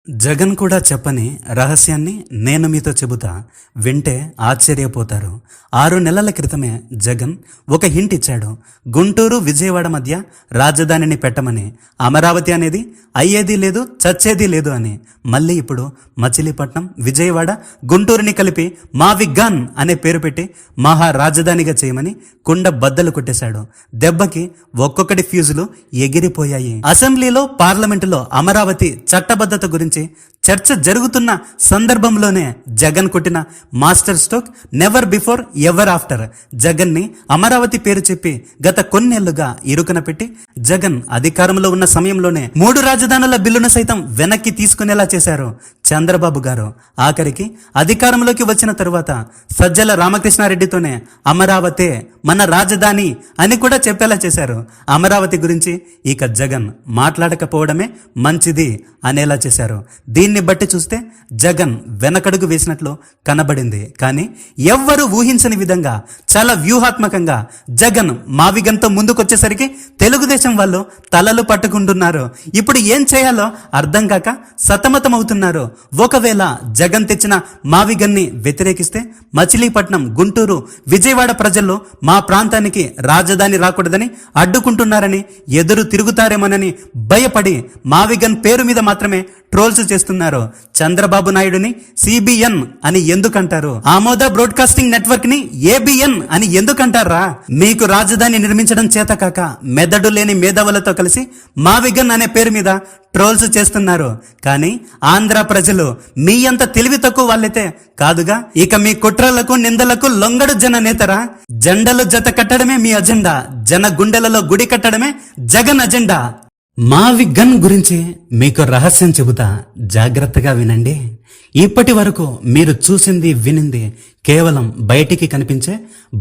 జగన్ కూడా చెప్పని రహస్యాన్ని నేను మీతో చెబుతా, వింటే ఆశ్చర్యపోతారు. 6 నెలల క్రితమే జగన్ ఒక హింట్ ఇచ్చాడు. గుంటూరు విజయవాడ మధ్య రాజధానిని పెట్టమని. అమరావతి అనేది అయ్యేది లేదు, చచ్చేది లేదు అని. మళ్ళీ ఇప్పుడు మచిలీపట్నం, విజయవాడ, గుంటూరుని కలిపి మావిగన్ అనే పేరు పెట్టి మహా రాజధానిగా చేయమని కుండ బద్దలు కొట్టేశాడు. దెబ్బకి ఒక్కొక్కటి ఫ్యూజులు ఎగిరిపోయాయి. అసెంబ్లీలో, పార్లమెంటులో అమరావతి చట్టబద్ధత గురించి చర్చ జరుగుతున్న సందర్భంలోనే జగన్ కొట్టిన master stroke never before ever after. Jagan ని అమరావతి పేరు చెప్పి గత కొన్నేళ్లుగా ఇరుకున పెట్టి జగన్ అధికారంలో ఉన్న సమయంలోనే 3 రాజధానుల బిల్లును సైతం వెనక్కి తీసుకునేలా చేశారు చంద్రబాబు గారు. ఆఖరికి అధికారంలోకి వచ్చిన తరువాత సజ్జల రామకృష్ణారెడ్డితోనే అమరావతే మన రాజధాని అని కూడా చెప్పేలా చేశారు. అమరావతి గురించి ఇక జగన్ మాట్లాడకపోవడమే మంచిది అనేలా చేశారు. దీన్ని బట్టి చూస్తే జగన్ వెనకడుగు వేసినట్లు కనబడింది. కానీ ఎవ్వరూ ఊహించని విధంగా చాలా వ్యూహాత్మకంగా జగన్ మావిగన్తో ముందుకొచ్చేసరికి తెలుగుదేశం వాళ్ళు తలలు పట్టుకుంటున్నారు. ఇప్పుడు ఏం చేయాలో అర్థం కాక సతమతమవుతున్నారు. ఒకవేళ జగన్ తెచ్చిన మావిగన్ని వ్యతిరేకిస్తే మచిలీపట్నం, గుంటూరు, విజయవాడ ప్రజల్లో మా ప్రాంతానికి రాజధాని రాకూడదని అడ్డుకుంటున్నారని, ఎదురు తిరుగుతారేమోనని భయపడి మావిగన్ పేరు మీద మాత్రమే ట్రోల్స్ చేస్తున్నారు. చంద్రబాబు నాయుడుని సిబిఎన్ అని ఎందుకంటారు? ఆమోద బ్రాడ్కాస్టింగ్ నెట్వర్క్ ని ఏబిఎన్ అని ఎందుకంటారా? మీకు రాజధాని నిర్మించడం చేత కాక మెదడు లేని మేధావులతో కలిసి మావిగన్ అనే పేరు మీద ట్రోల్స్ చేస్తున్నారు. కానీ ఆంధ్ర ప్రజలు మీ అంత తెలివి తక్కువ వాళ్ళైతే కాదుగా. ఇక మీ కుట్రలకు, నిందలకు లొంగడు జన నేతరా? జెండలు జత కట్టడమే మీ అజెండా, జన గుండెలలో గుడి కట్టడమే జగన్ అజెండా. మావిగన్ గురించి మీకు రహస్యం చెబుతా, జాగ్రత్తగా వినండి. ఇప్పటి వరకు మీరు చూసింది, వినింది కేవలం బయటికి కనిపించే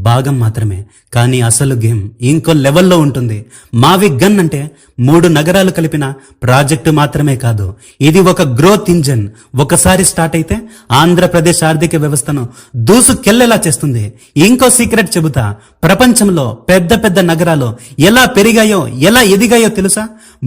భాగం మాత్రమే. కానీ అసలు గేమ్ ఇంకో లెవెల్లో ఉంటుంది. మావిగన్ అంటే 3 నగరాలు కలిపిన ప్రాజెక్టు మాత్రమే కాదు, ఇది ఒక గ్రోత్ ఇంజన్. ఒకసారి స్టార్ట్ అయితే ఆంధ్రప్రదేశ్ ఆర్థిక వ్యవస్థను దూసుకెళ్లేలా చేస్తుంది. ఇంకో సీక్రెట్ చెబుతా, ప్రపంచంలో పెద్ద పెద్ద నగరాలు ఎలా పెరిగాయో, ఎలా ఎదిగాయో తెలుసా?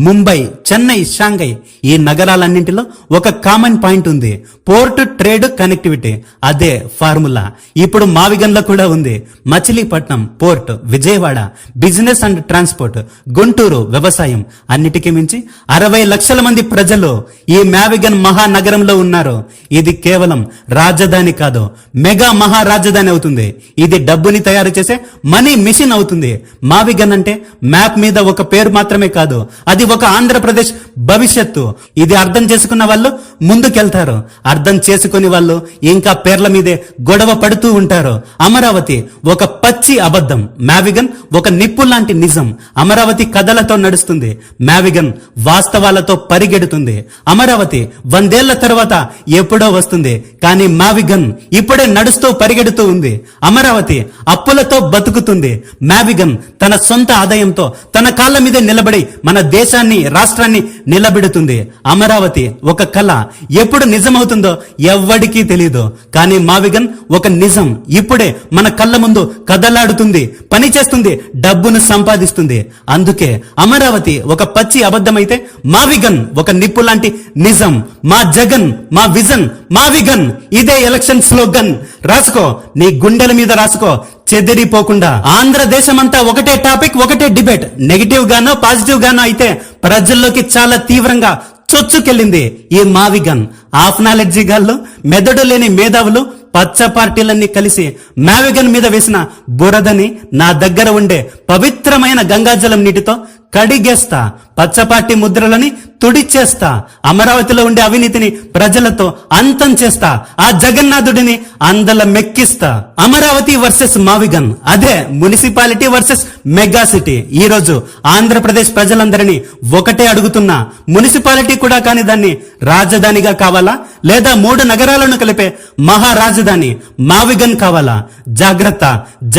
ముంబై, చెన్నై, షాంఘై ఈ నగరాలన్నింటిలో ఒక కామన్ పాయింట్ ఉంది, పోర్ట్ ట్రేడ్ కనెక్టివిటీ. అదే ఫార్ములా ఇప్పుడు మావిగన్లో కూడా ఉంది. Machilipatnam port, Vijayawada business and transport, Guntur వ్యవసాయం, అన్నిటికీ మించి 60 లక్షల మంది ప్రజలు ఈ మావిగన్ మహానగరంలో ఉన్నారు. ఇది కేవలం రాజధాని కాదు, మెగా మహారాజధాని అవుతుంది. ఇది డబ్బుని తయారు చేసే మనీ మిషన్ అవుతుంది. మావిగన్ అంటే మ్యాప్ మీద ఒక పేరు మాత్రమే కాదు, అది ఒక ఆంధ్రప్రదేశ్ భవిష్యత్తు. ఇది అర్థం చేసుకున్న వాళ్ళు ముందుకెళ్తారు, అర్థం చేసుకుని వాళ్ళు ఇంకా పేర్ల మీదే గొడవ పడుతూ ఉంటారు. అమరావతి ఒక పచ్చి అబద్ధం, మావిగన్ ఒక నిప్పు లాంటి నిజం. అమరావతి కథలతో నడుస్తుంది, మావిగన్ వాస్తవాలతో పరిగెడుతుంది. అమరావతి 100 ఏళ్ల తర్వాత ఎప్పుడో వస్తుంది, కానీ మావిగన్ ఇప్పుడే నడుస్తూ పరిగెడుతూ ఉంది. అమరావతి అప్పులతో బతుకుతుంది, మావిగన్ తన సొంత ఆదాయంతో తన కాళ్ళ మీదే నిలబడి మన దేశాన్ని, రాష్ట్రాన్ని నిలబెడుతుంది. అమరావతి ఒక కళ, ఎప్పుడు నిజమవుతుందో ఎవ్వడికీ తెలియదు. కానీ మావిగన్ ఒక నిజం, ఇప్పుడే మన కళ్ళ ముందు కదలాడుతుంది, పని చేస్తుంది, డబ్బును సంపాదిస్తుంది. అందుకే అమరావతి ఒక పచ్చి అబద్ధమైతే మావిగన్ ఒక నిప్పు లాంటి నిజం. మా జగన్, మా విజన్, మావిగన్. ఇదే ఎలక్షన్ స్లోగన్. రాసుకో, నీ గుండెల మీద రాసుకో, చెదిరిపోకుండా. ఆంధ్రదేశమంతా ఒకటే టాపిక్, ఒకటే డిబేట్. నెగిటివ్ గానో పాజిటివ్ గానో అయితే ప్రజల్లోకి చాలా తీవ్రంగా చొచ్చుకెళ్ళింది ఈ మావిగన్. హాఫ్ నాలెడ్జీ గాళ్ళు, మెదడు లేని మేధావులు, పచ్చ పార్టీలన్నీ కలిసి మావిగన్ మీద వేసిన బురదని నా దగ్గర ఉండే పవిత్రమైన గంగాజలం నీటితో కడిగేస్తా, పచ్చపార్టీ ముద్రలని తుడిచేస్తా, అమరావతిలో ఉండే అవినీతిని ప్రజలతో అంతం చేస్తా, ఆ జగన్నాథుడిని అందల మెక్కిస్తా. అమరావతి వర్సెస్ మావిగన్, అదే మున్సిపాలిటీ వర్సెస్ మెగా సిటీ. ఈ రోజు ఆంధ్రప్రదేశ్ ప్రజలందరినీ ఒకటే అడుగుతున్నా, మున్సిపాలిటీ కూడా కాని దాన్ని రాజధానిగా కావాలా, లేదా 3 నగరాలను కలిపే మహారాజధాని మావిగన్ కావాలా? జాగ్రత్త,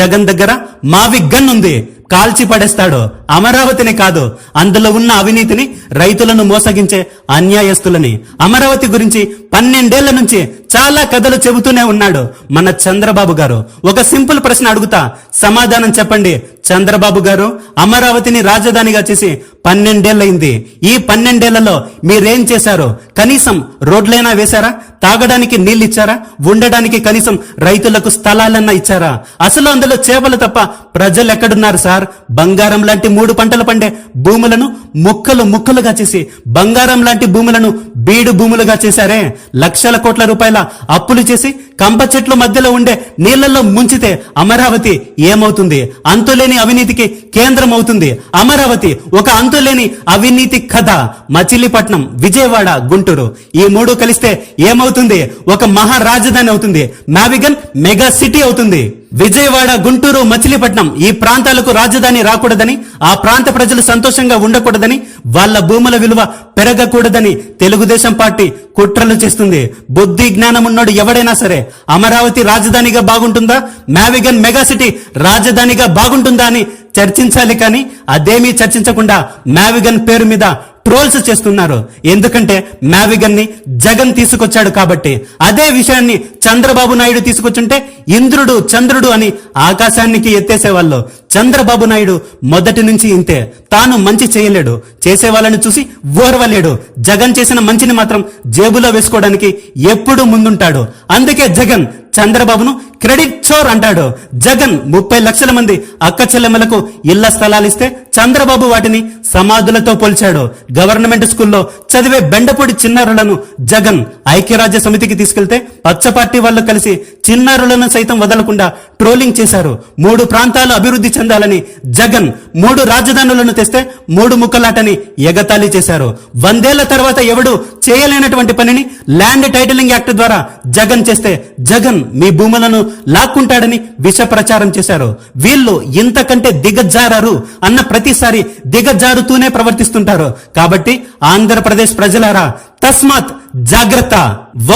జగన్ దగ్గర మావిగన్ ఉంది, కాల్చి పడేస్తాడు. అమరావతిని కాదు, అందులో ఉన్న అవినీతిని, రైతులను మోసగించే అన్యాయస్తులని. అమరావతి గురించి 12 ఏళ్ల నుంచి చాలా కథలు చెబుతూనే ఉన్నాడు మన చంద్రబాబు గారు. ఒక సింపుల్ ప్రశ్న అడుగుతా, సమాధానం చెప్పండి. చంద్రబాబు గారు, అమరావతిని రాజధానిగా చేసి 12 ఏళ్ళయింది. ఈ 12 ఏళ్లలో మీరేం చేశారు? కనీసం రోడ్లైనా వేశారా? తాగడానికి నీళ్ళు ఇచ్చారా? ఉండడానికి కనీసం రైతులకు స్థలాలన్నా ఇచ్చారా? అసలు అందులో చేపలు తప్ప ప్రజలు ఎక్కడున్నారు సార్? బంగారం లాంటి 3 పంటలు పండే భూములను ముక్కలు ముక్కలుగా చేసి, బంగారం లాంటి భూములను బీడు భూములుగా చేశారే. లక్షల కోట్ల రూపాయల అప్పులు చేసి కంప చెట్ల మధ్యలో ఉండే నీళ్లలో ముంచితే అమరావతి ఏమవుతుంది? అంతులేని అవినీతికి కేంద్రం అవుతుంది అమరావతి. ఒక అంతులేని అవినీతి కథ. మచిలీపట్నం, విజయవాడ, గుంటూరు ఈ 3 కలిస్తే ఏమవుతుంది? ఒక మహా రాజధాని అవుతుంది. నావిగన్ మెగా సిటీ అవుతుంది. విజయవాడ, గుంటూరు, మచిలీపట్నం ఈ ప్రాంతాలకు రాజధాని రాకూడదని, ఆ ప్రాంత ప్రజలు సంతోషంగా ఉండకూడదని, వాళ్ళ భూముల విలువ పెరగకూడదని తెలుగుదేశం పార్టీ కుట్రలు చేస్తుంది. బుద్ధి జ్ఞానం ఉన్నోడు ఎవడైనా సరే అమరావతి రాజధానిగా బాగుంటుందా, నావిగన్ మెగా సిటీ రాజధానిగా బాగుంటుందా అని చర్చించాలి. కానీ అదేమీ చర్చించకుండా నావిగన్ పేరు మీద ట్రోల్స్ చేస్తున్నారు. ఎందుకంటే నావిగన్ ని జగన్ తీసుకొచ్చాడు కాబట్టి. అదే విషయాన్ని చంద్రబాబు నాయుడు తీసుకొచ్చుంటే ఇంద్రుడు, చంద్రుడు అని ఆకాశానికి ఎత్తేసేవాళ్ళు. చంద్రబాబు నాయుడు మొదటి నుంచి ఇంతే. తాను మంచి చేయలేడు, చేసే వాళ్ళని చూసి ఓర్వలేడు. జగన్ చేసిన మంచిని మాత్రం జేబులో వేసుకోవడానికి ఎప్పుడూ ముందుంటాడు. అందుకే జగన్ చంద్రబాబును క్రెడిట్ చోర్ అంటాడు. జగన్ 30 లక్షల మంది అక్క చెల్లెమ్మలకు ఇళ్ల స్థలాలిస్తే చంద్రబాబు వాటిని సమాధులతో పోల్చాడు. గవర్నమెంట్ స్కూల్లో చదివే బెండపూడి చిన్నారులను జగన్ ఐక్యరాజ్య సమితికి తీసుకెళ్తే పచ్చ పార్టీ వాళ్ళు కలిసి చిన్నారులను సైతం వదలకుండా ట్రోలింగ్ చేశారు. 3 ప్రాంతాలు అభివృద్ధి చెందాలని జగన్ 3 రాజధానులను తెస్తే 3 ముక్కలాటని ఎగతాళి చేశారు. 100 ఏళ్ల తర్వాత ఎవడు చేయలేనటువంటి పనిని ల్యాండ్ టైటిలింగ్ యాక్ట్ ద్వారా జగన్ చేస్తే జగన్ మీ భూములను లాక్కుంటాడని విష ప్రచారం చేశారు. వీళ్ళు ఇంతకంటే దిగజారారు అన్న ప్రతిసారి దిగజారుతూనే ప్రవర్తిస్తుంటారు. కాబట్టి ఆంధ్రప్రదేశ్ ప్రజలారా, తస్మాత్ జాగ్రత్త.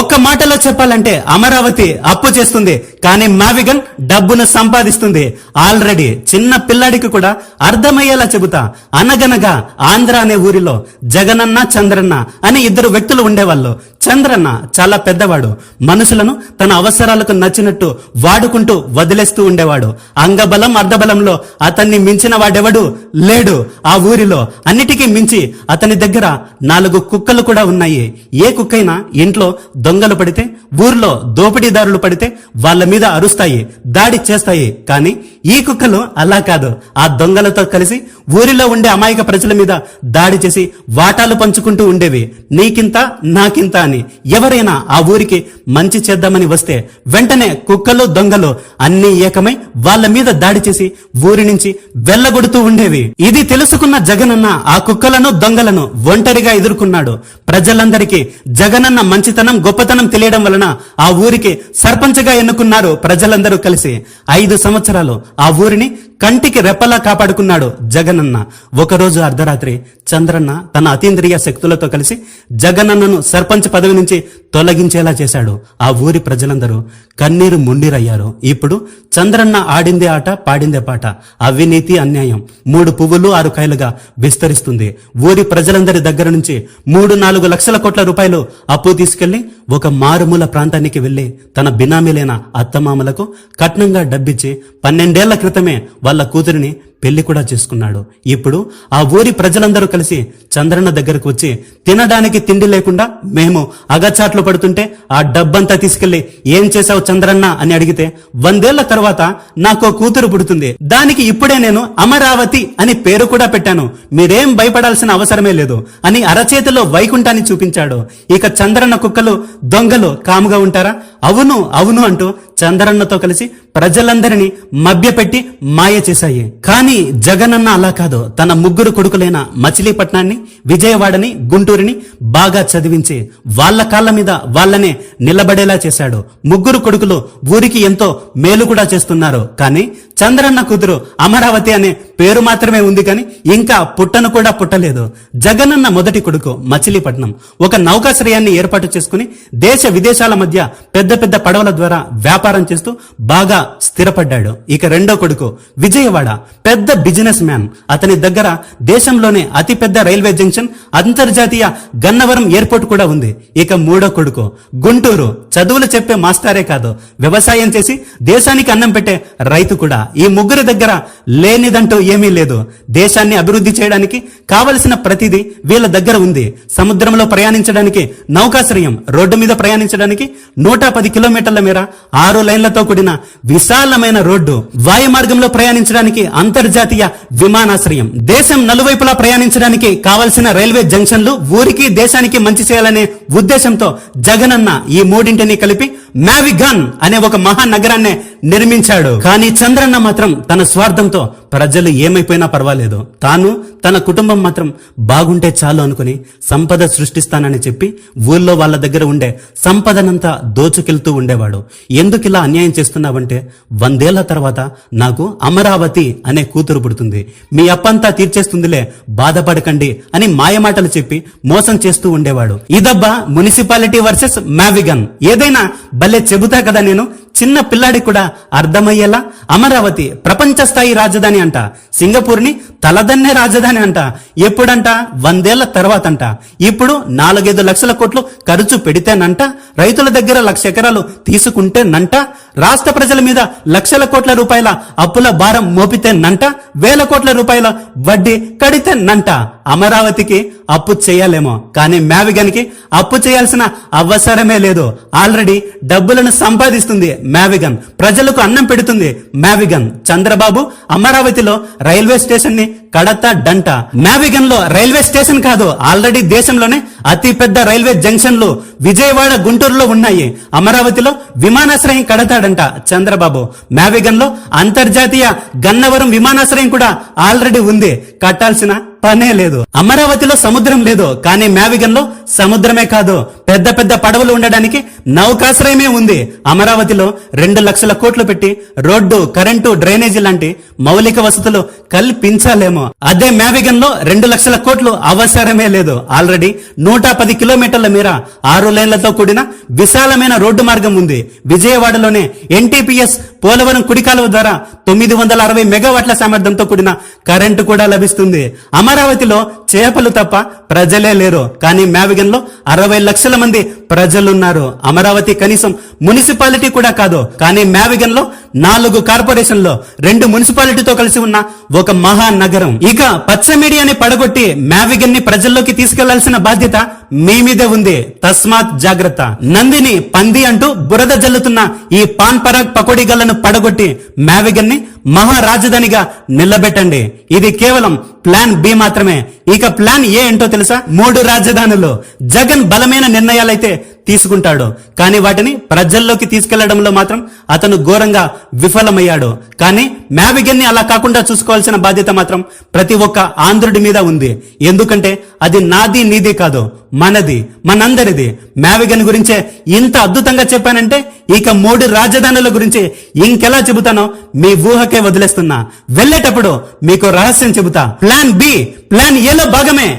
ఒక్క మాటలో చెప్పాలంటే అమరావతి అప్పు చేస్తుంది, కానీ నావిగన్ డబ్బును సంపాదిస్తుంది. ఆల్రెడీ చిన్న పిల్లాడికి కూడా అర్థమయ్యేలా చెబుతా. అనగనగా ఆంధ్ర అనే ఊరిలో జగనన్న, చంద్రన్న అని 2 వ్యక్తులు ఉండేవాళ్ళు. చంద్రన్న చాలా పెద్దవాడు. మనుషులను తన అవసరాలకు నచ్చినట్టు వాడుకుంటూ వదిలేస్తూ ఉండేవాడు. అంగబలం, అర్ధబలంలో అతన్ని మించిన వాడెవడు లేడు ఆ ఊరిలో. అన్నిటికీ మించి అతని దగ్గర 4 కుక్కలు కూడా ఉన్నాయి. ఏ కుక్కైనా ఇంట్లో దొంగలు పడితే, ఊర్లో దోపిడీదారులు పడితే వాళ్ళ మీద అరుస్తాయి, దాడి చేస్తాయి. కానీ ఈ కుక్కలు అలా కాదు. ఆ దొంగలతో కలిసి ఊరిలో ఉండే అమాయక ప్రజల మీద దాడి చేసి వాటాలు పంచుకుంటూ ఉండేవి. నీకింత నాకింత అని. ఎవరైనా ఆ ఊరికి మంచి చేద్దామని వస్తే వెంటనే కుక్కలు, దొంగలు అన్ని ఏకమై వాళ్ళ మీద దాడి చేసి ఊరి నుంచి వెళ్ళగొడుతూ ఉండేవి. ఇది తెలుసుకున్న జగనన్న ఆ కుక్కలను, దొంగలను ఒంటరిగా ఎదుర్కొన్నాడు. ప్రజలందరికీ జగనన్న మంచితనం, గొప్పతనం తెలియడం వలన ఆ ఊరికి సర్పంచ్గా ఎన్నుకున్నారు ప్రజలందరూ కలిసి. 5 సంవత్సరాలు ఆ ఊరిని కంటికి రెప్పలా కాపాడుకున్నాడు జగనన్న. ఒకరోజు అర్ధరాత్రి చంద్రన్న తన అతీంద్రియ శక్తులతో కలిసి జగనన్నను సర్పంచ్ పదవి నుంచి తొలగించేలా చేశాడు. ఆ ఊరి ప్రజలందరూ కన్నీరు ముండిరయ్యారు. ఇప్పుడు చంద్రన్న ఆడిందే ఆట, పాడిందే పాట. అవినీతి, అన్యాయం 3 పువ్వులు 6 కాయలుగా విస్తరిస్తుంది. ఊరి ప్రజలందరి దగ్గర నుంచి 3-4 లక్షల కోట్ల రూపాయలు అప్పు తీసుకెళ్లి ఒక మారుమూల ప్రాంతానికి వెళ్లి తన బినామీలైన అత్తమామలకు కట్నంగా డబ్బిచ్చి 12 ఏళ్ల క్రితమే వాళ్ళ కూతురిని పెళ్లి కూడా చేసుకున్నాడు. ఇప్పుడు ఆ ఊరి ప్రజలందరూ కలిసి చంద్రన్న దగ్గరకు వచ్చి తినడానికి తిండి లేకుండా మేము అగచాట్లు పడుతుంటే ఆ డబ్బంతా తీసుకెళ్లి ఏం చేశావు చంద్రన్న అని అడిగితే 100 ఏళ్ల తర్వాత నాకు కూతురు పుడుతుంది, దానికి ఇప్పుడే నేను అమరావతి అని పేరు కూడా పెట్టాను, మీరేం భయపడాల్సిన అవసరమే లేదు అని అరచేతిలో వైకుంఠాన్ని చూపించాడు. ఇక చంద్రన్న కుక్కలు, దొంగలు కాముగా ఉంటారా? అవును అవును అంటూ చంద్రన్నతో కలిసి ప్రజలందరినీ మభ్యపెట్టి మాయ చేశాయి. కానీ జగనన్న అలా కాదు. తన 3 కొడుకులైన మచిలీపట్నాన్ని, విజయవాడని, గుంటూరుని బాగా చదివించి వాళ్ళ కాళ్ళ మీద వాళ్ళనే నిలబడేలా చేశాడు. 3 కొడుకులు ఊరికి ఎంతో మేలు కూడా చేస్తున్నారు. కానీ చంద్రన్న కూతురు అమరావతి అనే పేరు మాత్రమే ఉంది, కానీ ఇంకా పుట్టను కూడా పుట్టలేదు. జగనన్న మొదటి కొడుకు మచిలీపట్నం ఒక నౌకాశ్రయాన్ని ఏర్పాటు చేసుకుని దేశ విదేశాల మధ్య పెద్ద పెద్ద పడవల ద్వారా వ్యాపారం చేస్తూ బాగా స్థిరపడ్డాడు. ఇక రెండో కొడుకు విజయవాడ, పెద్ద బిజినెస్ మ్యాన్. అతని దగ్గర దేశంలోనే అతిపెద్ద రైల్వే జంక్షన్, అంతర్జాతీయ గన్నవరం ఎయిర్పోర్ట్ కూడా ఉంది. ఇక మూడో కొడుకు గుంటూరు, చదువులు చెప్పే మాస్టారే కాదు, వ్యవసాయం చేసి దేశానికి అన్నం పెట్టే రైతు కూడా. ఈ ముగ్గురి దగ్గర లేనిదంటూ ఏమీ లేదు. దేశాన్ని అభివృద్ధి చేయడానికి కావలసిన ప్రతిదీ వీళ్ళ దగ్గర ఉంది. సముద్రంలో ప్రయాణించడానికి నౌకాశ్రయం, రోడ్డు మీద ప్రయాణించడానికి 110 కిలోమీటర్ల మేర 6 లైన్లతో కూడిన విశాలమైన రోడ్డు, వాయు మార్గంలో ప్రయాణించడానికి అంతర్జాతీయ విమానాశ్రయం, దేశం నలువైపులా ప్రయాణించడానికి కావలసిన రైల్వే జంక్షన్లు, ఊరికి దేశానికి మంచి చేయాలనే ఉద్దేశంతో జగనన్న ఈ మూడింటిని కలిపి మ్యావిగన్ అనే ఒక మహానగరాన్ని నిర్మించాడు. కానీ చంద్రన్న మాత్రం తన స్వార్థంతో ప్రజలు ఏమైపోయినా పర్వాలేదు, తాను తన కుటుంబం మాత్రం బాగుంటే చాలు అనుకుని సంపద సృష్టిస్తానని చెప్పి ఊళ్ళో వాళ్ళ దగ్గర ఉండే సంపదనంతా దోచుకెళ్తూ ఉండేవాడు. ఎందుకు ఇలా అన్యాయం చేస్తున్నావంటే, 100 ఏళ్ల తర్వాత నాకు అమరావతి అనే కూతురు పుడుతుంది, మీ అప్పంతా తీర్చేస్తుందిలే, బాధపడకండి అని మాయమాటలు చెప్పి మోసం చేస్తూ ఉండేవాడు. ఇదబ్బా మున్సిపాలిటీ వర్సెస్ మ్యావిగన్. ఏదైనా భలే చెబుతా కదా నేను, చిన్న పిల్లాడికి కూడా అర్థమయ్యేలా. అమరావతి ప్రపంచ స్థాయి రాజధాని అంట, సింగపూర్ ని తలదన్నే రాజధాని అంట. ఎప్పుడంట? 100 ఏళ్ల తర్వాత అంట. ఇప్పుడు 4-5 లక్షల కోట్లు ఖర్చు పెడితేనంట, రైతుల దగ్గర 1,00,000 ఎకరాలు తీసుకుంటేనంట, రాష్ట్ర ప్రజల మీద లక్షల కోట్ల రూపాయల అప్పుల భారం మోపితేనంట, వేల కోట్ల రూపాయల వడ్డీ కడితేనంట. అమరావతికి అప్పు చేయాలేమో, కానీ మ్యావిగన్ కి అప్పు చేయాల్సిన అవసరమే లేదు. ఆల్రెడీ డబ్బులను సంపాదిస్తుంది మ్యావిగన్, ప్రజలకు అన్నం పెడుతుంది మ్యావిగన్. చంద్రబాబు అమరావతిలో రైల్వే స్టేషన్ ని కడతాడంట. మ్యావిగన్ లో రైల్వే స్టేషన్ కాదు, ఆల్రెడీ దేశంలోనే అతి పెద్ద రైల్వే జంక్షన్లు విజయవాడ, గుంటూరులో ఉన్నాయి. అమరావతిలో విమానాశ్రయం కడతాడంట చంద్రబాబు. మ్యావిగన్ లో అంతర్జాతీయ గన్నవరం విమానాశ్రయం కూడా ఆల్రెడీ ఉంది, కట్టాల్సిన పనే లేదు. అమరావతిలో సముద్రం లేదు, కానీ మ్యావిగన్ లో సముద్రమే కాదు, పెద్ద పెద్ద పడవలు ఉండడానికి నౌకాశ్రయమే ఉంది. అమరావతిలో 2 లక్షల కోట్లు పెట్టి రోడ్డు, కరెంటు, డ్రైనేజీ లాంటి మౌలిక వసతులు కల్పించాలేమో, అదే మ్యావిగన్ లో 2 లక్షల కోట్లు అవసరమే లేదు. ఆల్రెడీ 110 కిలోమీటర్ల మేర 6 లైన్లతో కూడిన విశాలమైన రోడ్డు మార్గం ఉంది. విజయవాడలోనే ఎన్టీపీఎస్ పోలవరం కుడికాలువ ద్వారా 960 మెగావాట్ల సామర్థ్యంతో కూడిన కరెంటు కూడా లభిస్తుంది. అమరావతిలో చేపలు తప్ప ప్రజలే లేరు, కానీ మ్యావిగన్ లో 60 లక్షల మంది ప్రజలున్నారు. అమరావతి కనీసం మున్సిపాలిటీ కూడా కాదు, కానీ మ్యావిగన్ లో 4 కార్పొరేషన్లో 2 మున్సిపాలిటీతో కలిసి ఉన్న ఒక మహానగరం. ఇక పచ్చ మీడియాని పడగొట్టి మ్యావిగన్ ని ప్రజల్లోకి తీసుకెళ్లాల్సిన బాధ్యత మీ మీదే ఉంది. తస్మాత్ జాగ్రత్త. నందిని, పంది అంటూ బురద జల్లుతున్న ఈ పాన్ పరాగ్ పకోడీ గల్లను పడగొట్టి మ్యావిగన్ ని మహారాజధానిగా నిలబెట్టండి. ఇది కేవలం ప్లాన్ బి మాత్రమే. ఇక ప్లాన్ ఏ ఏంటో తెలుసా? 3 రాజధానులు. జగన్ బలమైన నిర్ణయాలైతే తీసుకుంటాడు, కానీ వాటిని ప్రజల్లోకి తీసుకెళ్లడంలో మాత్రం అతను ఘోరంగా విఫలమయ్యాడు. కానీ మ్యావిగన్ ని అలా కాకుండా చూసుకోవాల్సిన బాధ్యత మాత్రం ప్రతి ఒక్క ఆంధ్రుడి మీద ఉంది. ఎందుకంటే అది నాది, నీది కాదు, మనది, మనందరిది. మ్యావిగన్ గురించే ఇంత అద్భుతంగా చెప్పానంటే ఇక 3 రాజధానుల గురించి ఇంకెలా చెబుతానో మీ ఊహకే వదిలేస్తున్నా. వెళ్ళేటప్పుడు మీకు రహస్యం చెబుతా. ప్లాన్ బి ప్లాన్ ఏలో భాగమే.